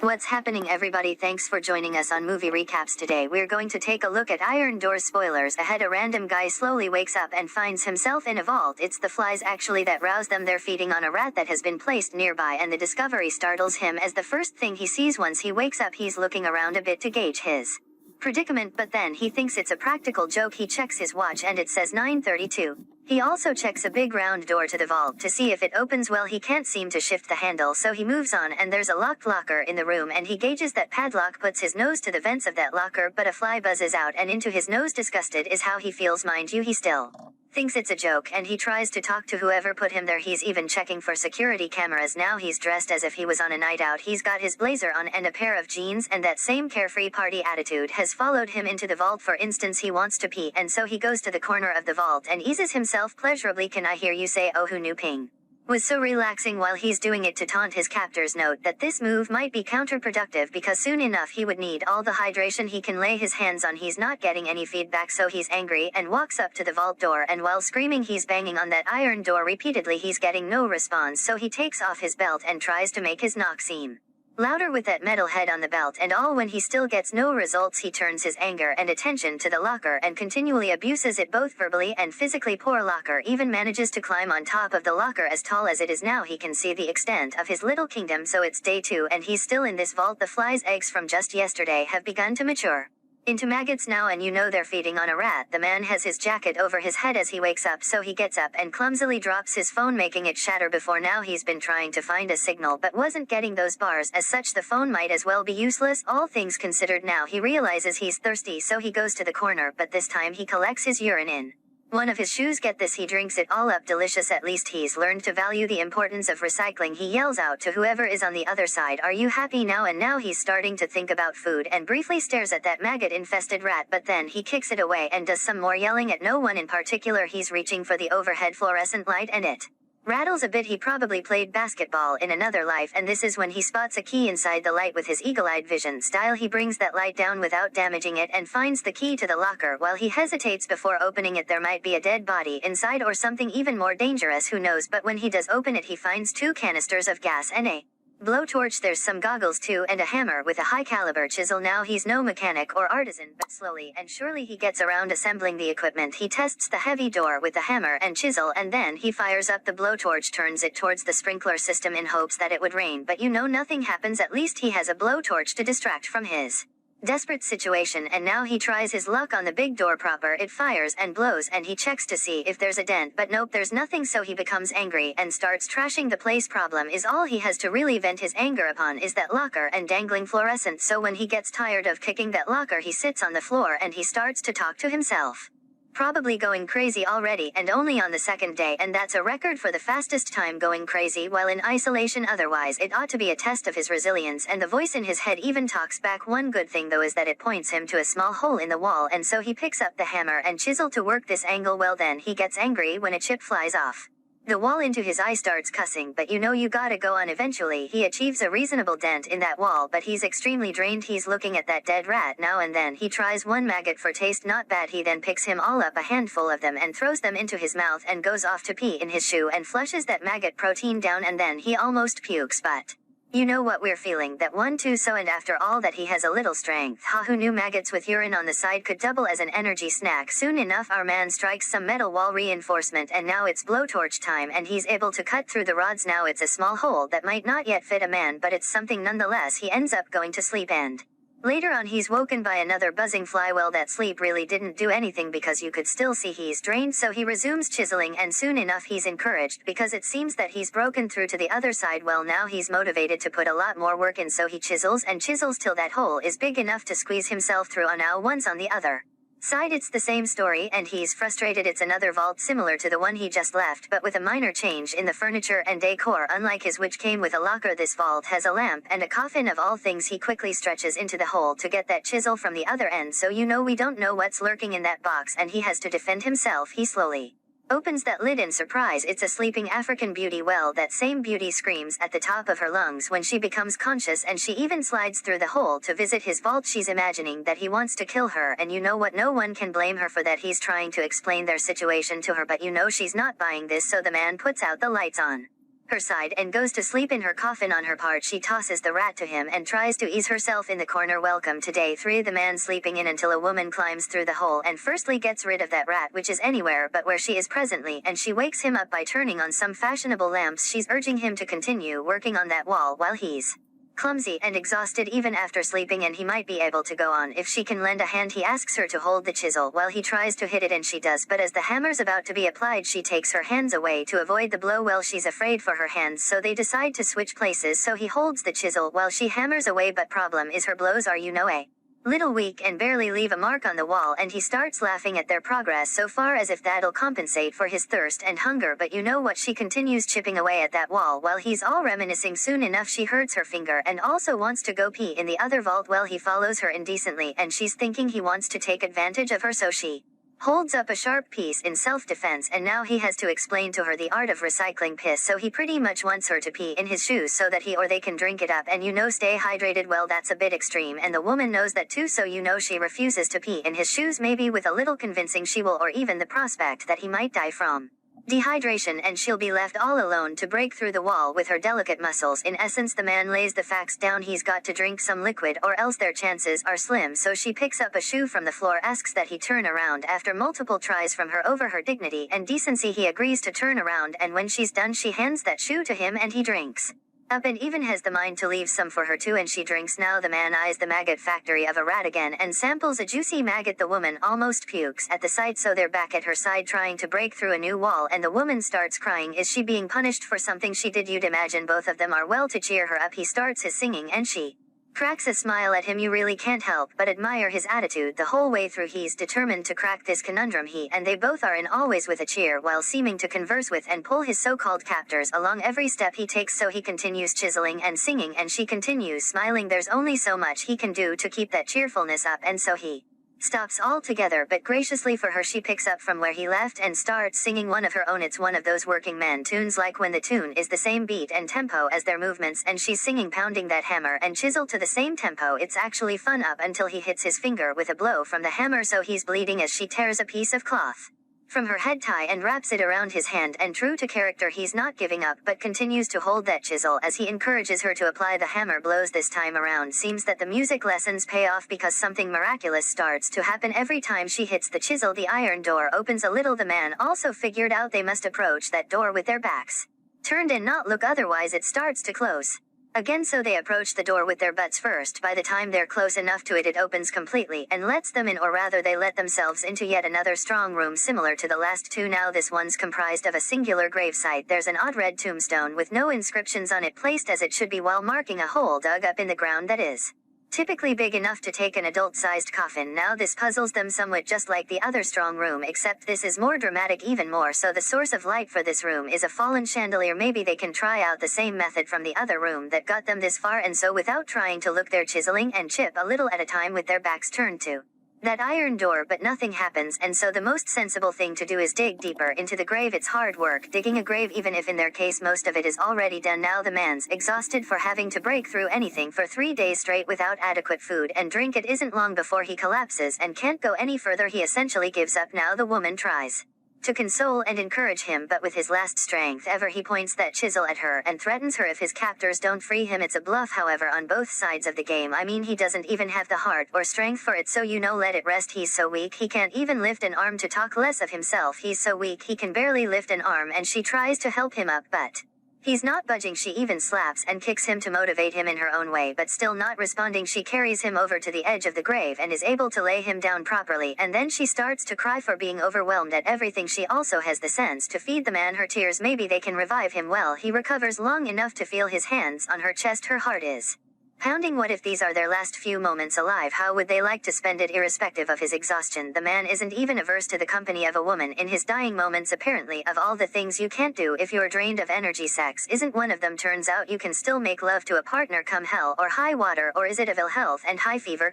What's happening, everybody? Thanks for joining us on Movie Recaps today. We're going to take a look at Iron Doors. Spoilers ahead. A random guy slowly wakes up and finds himself in a vault. It's the flies actually that rouse them. They're feeding on a rat that has been placed nearby, and the discovery startles him as the first thing he sees once he wakes up. He's looking around a bit to gauge his predicament, but then he thinks it's a practical joke. He checks his watch and it says 9:32. He also checks a big round door to the vault to see if it opens. Well, he can't seem to shift the handle, so he moves on, and there's a locked locker in the room, and he gauges that padlock, puts his nose to the vents of that locker, but a fly buzzes out and into his nose. Disgusted is how he feels, mind you. He still thinks it's a joke, and he tries to talk to whoever put him there. He's even checking for security cameras. Now he's dressed as if he was on a night out. He's got his blazer on and a pair of jeans, and that same carefree party attitude has followed him into the vault. For instance, he wants to pee, and so he goes to the corner of the vault and eases himself pleasurably. Can I hear you say, oh, who knew peeing was so relaxing while he's doing it to taunt his captors? Note that this move might be counterproductive because soon enough he would need all the hydration he can lay his hands on. He's not getting any feedback, so he's angry and walks up to the vault door, and while screaming he's banging on that iron door repeatedly. He's getting no response, so he takes off his belt and tries to make his knock seem louder with that metal head on the belt and all. When he still gets no results, he turns his anger and attention to the locker and continually abuses it both verbally and physically. Poor locker even manages to climb on top of the locker. As tall as it is now, he can see the extent of his little kingdom. So it's day 2 and he's still in this vault. The flies' eggs from just yesterday have begun to mature into maggots now, and you know they're feeding on a rat. The man has his jacket over his head as he wakes up, so he gets up and clumsily drops his phone, making it shatter. Before now he's been trying to find a signal but wasn't getting those bars. As such, the phone might as well be useless. All things considered, now he realizes he's thirsty, so he goes to the corner, but this time he collects his urine in one of his shoes. Get this, he drinks it all up. Delicious. At least he's learned to value the importance of recycling. He yells out to whoever is on the other side, are you happy now? And now he's starting to think about food and briefly stares at that maggot-infested rat, but then he kicks it away and does some more yelling at no one in particular. He's reaching for the overhead fluorescent light and it rattles a bit. He probably played basketball in another life, and this is when he spots a key inside the light. With his eagle-eyed vision style, he brings that light down without damaging it and finds the key to the locker. While he hesitates before opening it, there might be a dead body inside or something even more dangerous, who knows. But when he does open it, he finds 2 canisters of gas and a blowtorch. There's some goggles too, and a hammer with a high-caliber chisel. Now he's no mechanic or artisan, but slowly and surely he gets around assembling the equipment. He tests the heavy door with the hammer and chisel, and then he fires up the blowtorch, turns it towards the sprinkler system in hopes that it would rain, but you know nothing happens. At least he has a blowtorch to distract from his desperate situation, and now he tries his luck on the big door proper. It fires and blows, and he checks to see if there's a dent, but nope, there's nothing, so he becomes angry and starts trashing the place. Problem is, all he has to really vent his anger upon is that locker and dangling fluorescent, so when he gets tired of kicking that locker, he sits on the floor and he starts to talk to himself. Probably going crazy already, and only on the 2nd day, and that's a record for the fastest time going crazy while in isolation. Otherwise it ought to be a test of his resilience, and the voice in his head even talks back. One good thing though is that it points him to a small hole in the wall, and so he picks up the hammer and chisel to work this angle. Well, then he gets angry when a chip flies off the wall into his eye, starts cussing, but you know you gotta go on. Eventually he achieves a reasonable dent in that wall, but he's extremely drained. He's looking at that dead rat now, and then he tries one maggot for taste. Not bad. He then picks him all up, a handful of them, and throws them into his mouth and goes off to pee in his shoe and flushes that maggot protein down, and then he almost pukes. But you know what we're feeling, that one too. So, and after all that, he has a little strength. Ha, who knew maggots with urine on the side could double as an energy snack? Soon enough our man strikes some metal wall reinforcement, and now it's blowtorch time, and he's able to cut through the rods. Now it's a small hole that might not yet fit a man, but it's something nonetheless. He ends up going to sleep, and later on he's woken by another buzzing fly. Well, that sleep really didn't do anything because you could still see he's drained, so he resumes chiseling, and soon enough he's encouraged because it seems that he's broken through to the other side. Well, now he's motivated to put a lot more work in, so he chisels and chisels till that hole is big enough to squeeze himself through. On now once on the other side it's the same story, and he's frustrated. It's another vault similar to the one he just left, but with a minor change in the furniture and decor. Unlike his, which came with a locker, this vault has a lamp and a coffin. Of all things, he quickly stretches into the hole to get that chisel from the other end, so you know we don't know what's lurking in that box, and he has to defend himself. He slowly opens that lid and surprise, it's a sleeping African beauty. Well, that same beauty screams at the top of her lungs when she becomes conscious, and she even slides through the hole to visit his vault. She's imagining that he wants to kill her, and you know what, no one can blame her for that. He's trying to explain their situation to her, but you know she's not buying this, so the man puts out the lights on. her side and goes to sleep in her coffin. On her part, she tosses the rat to him and tries to ease herself in the corner. Welcome to day 3. The man sleeping in until a woman climbs through the hole and firstly gets rid of that rat, which is anywhere but where she is presently, and she wakes him up by turning on some fashionable lamps. She's urging him to continue working on that wall while he's clumsy and exhausted even after sleeping, and he might be able to go on if she can lend a hand. He asks her to hold the chisel while he tries to hit it, and she does, but as the hammer's about to be applied she takes her hands away to avoid the blow. Well, she's afraid for her hands, so they decide to switch places, so he holds the chisel while she hammers away, but problem is her blows are a little weak and barely leave a mark on the wall, and he starts laughing at their progress so far as if that'll compensate for his thirst and hunger. But you know what, she continues chipping away at that wall while he's all reminiscing. Soon enough she hurts her finger and also wants to go pee in the other vault. Well, he follows her indecently and she's thinking he wants to take advantage of her, so she holds up a sharp piece in self-defense, and now he has to explain to her the art of recycling piss, so he pretty much wants her to pee in his shoes so that he or they can drink it up and stay hydrated. Well, that's a bit extreme and the woman knows that too, so she refuses to pee in his shoes. Maybe with a little convincing she will, or even the prospect that he might die from dehydration, and she'll be left all alone to break through the wall with her delicate muscles. In essence, the man lays the facts down: he's got to drink some liquid or else their chances are slim, so she picks up a shoe from the floor, asks that he turn around. After multiple tries from her over her dignity and decency, he agrees to turn around, and when she's done she hands that shoe to him and he drinks up and even has the mind to leave some for her too, and she drinks. Now the man eyes the maggot factory of a rat again and samples a juicy maggot. The woman almost pukes at the sight, so they're back at her side trying to break through a new wall, and the woman starts crying. Is she being punished for something she did? You'd imagine both of them are. Well, to cheer her up he starts his singing and she cracks a smile at him. You really can't help but admire his attitude the whole way through. He's determined to crack this conundrum. He and they both are in, always with a cheer, while seeming to converse with and pull his so-called captors along every step he takes. So he continues chiseling and singing and she continues smiling. There's only so much he can do to keep that cheerfulness up, and so he stops altogether, but graciously for her she picks up from where he left and starts singing one of her own. It's one of those working man tunes, like when the tune is the same beat and tempo as their movements, and she's singing, pounding that hammer and chisel to the same tempo. It's actually fun up until he hits his finger with a blow from the hammer, so he's bleeding as she tears a piece of cloth from her head tie and wraps it around his hand, and true to character he's not giving up but continues to hold that chisel as he encourages her to apply the hammer blows this time around. Seems that the music lessons pay off because something miraculous starts to happen every time she hits the chisel. The iron door opens a little. The man also figured out they must approach that door with their backs turned and not look, otherwise it starts to close again, so they approach the door with their butts first. By the time they're close enough to it, it opens completely and lets them in, or rather they let themselves into yet another strong room similar to the last two. Now this one's comprised of a singular gravesite. There's an odd red tombstone with no inscriptions on it, placed as it should be while marking a hole dug up in the ground that is typically big enough to take an adult-sized coffin. Now this puzzles them somewhat, just like the other strong room, except this is more dramatic, even more so. The source of light for this room is a fallen chandelier. Maybe they can try out the same method from the other room that got them this far, and so without trying to look, they're chiseling and chip a little at a time with their backs turned to that iron door, but nothing happens, and so the most sensible thing to do is dig deeper into the grave. It's hard work digging a grave, even if in their case most of it is already done. Now the man's exhausted for having to break through anything for 3 days straight without adequate food and drink. It isn't long before he collapses and can't go any further. He essentially gives up. Now the woman tries to console and encourage him, but with his last strength ever he points that chisel at her and threatens her if his captors don't free him. It's a bluff, however, on both sides of the game. I mean, he doesn't even have the heart or strength for it, so let it rest. He's so weak he can't even lift an arm, to talk less of himself. He's so weak he can barely lift an arm, and she tries to help him up, but he's not budging. She even slaps and kicks him to motivate him in her own way, but still not responding. She carries him over to the edge of the grave and is able to lay him down properly, and then she starts to cry for being overwhelmed at everything. She also has the sense to feed the man her tears. Maybe they can revive him. Well, he recovers long enough to feel his hands on her chest. Her heart is pounding. What if these are their last few moments alive? How would they like to spend it, irrespective of his exhaustion? The man isn't even averse to the company of a woman in his dying moments. Apparently, of all the things you can't do if you're drained of energy, sex isn't one of them. Turns out you can still make love to a partner come hell or high water, or is it of ill health and high fever,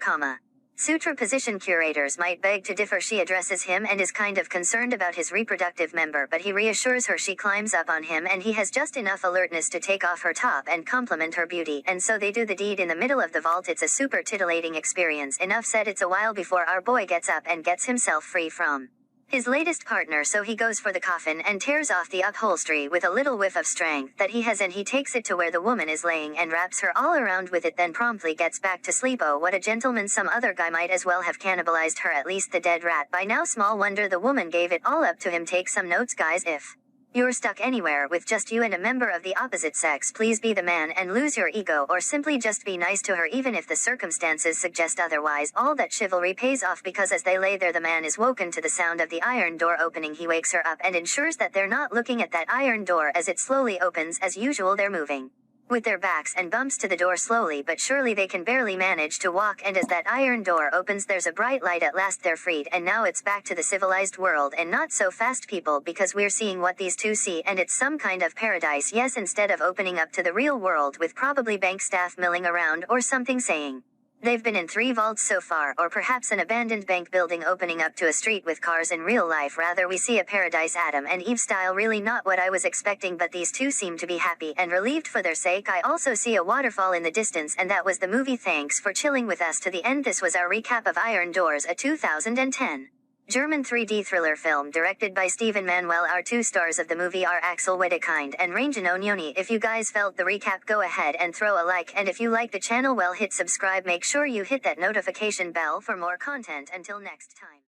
Sutra position. Curators might beg to differ. She addresses him and is kind of concerned about his reproductive member, but he reassures her. She climbs up on him and he has just enough alertness to take off her top and compliment her beauty, and so they do the deed in the middle of the vault. It's a super titillating experience. Enough said. It's a while before our boy gets up and gets himself free from his latest partner, so he goes for the coffin and tears off the upholstery with a little whiff of strength that he has, and he takes it to where the woman is laying and wraps her all around with it, then promptly gets back to sleep. Oh, what a gentleman. Some other guy might as well have cannibalized her, at least the dead rat by now. Small wonder the woman gave it all up to him. Take some notes, guys. If you're stuck anywhere with just you and a member of the opposite sex, please be the man and lose your ego, or simply just be nice to her even if the circumstances suggest otherwise. All that chivalry pays off, because as they lay there the man is woken to the sound of the iron door opening. He wakes her up and ensures that they're not looking at that iron door as it slowly opens. As usual, they're moving with their backs and bumps to the door. Slowly but surely they can barely manage to walk, and as that iron door opens there's a bright light. At last they're freed, and now it's back to the civilized world. And not so fast, people, because we're seeing what these two see, and it's some kind of paradise. Yes, instead of opening up to the real world with probably bank staff milling around or something saying they've been in 3 vaults so far, or perhaps an abandoned bank building opening up to a street with cars. In real life, rather, we see a paradise, Adam and Eve style. Really not what I was expecting, but these two seem to be happy and relieved for their sake. I also see a waterfall in the distance, and that was the movie. Thanks for chilling with us to the end. This was our recap of Iron Doors, a 2010 German 3D thriller film directed by Steven Manuel. Our 2 stars of the movie are Axel Wedekind and Ranjan Onyoni. If you guys felt the recap, go ahead and throw a like, and if you like the channel, well, hit subscribe. Make sure you hit that notification bell for more content. Until next time.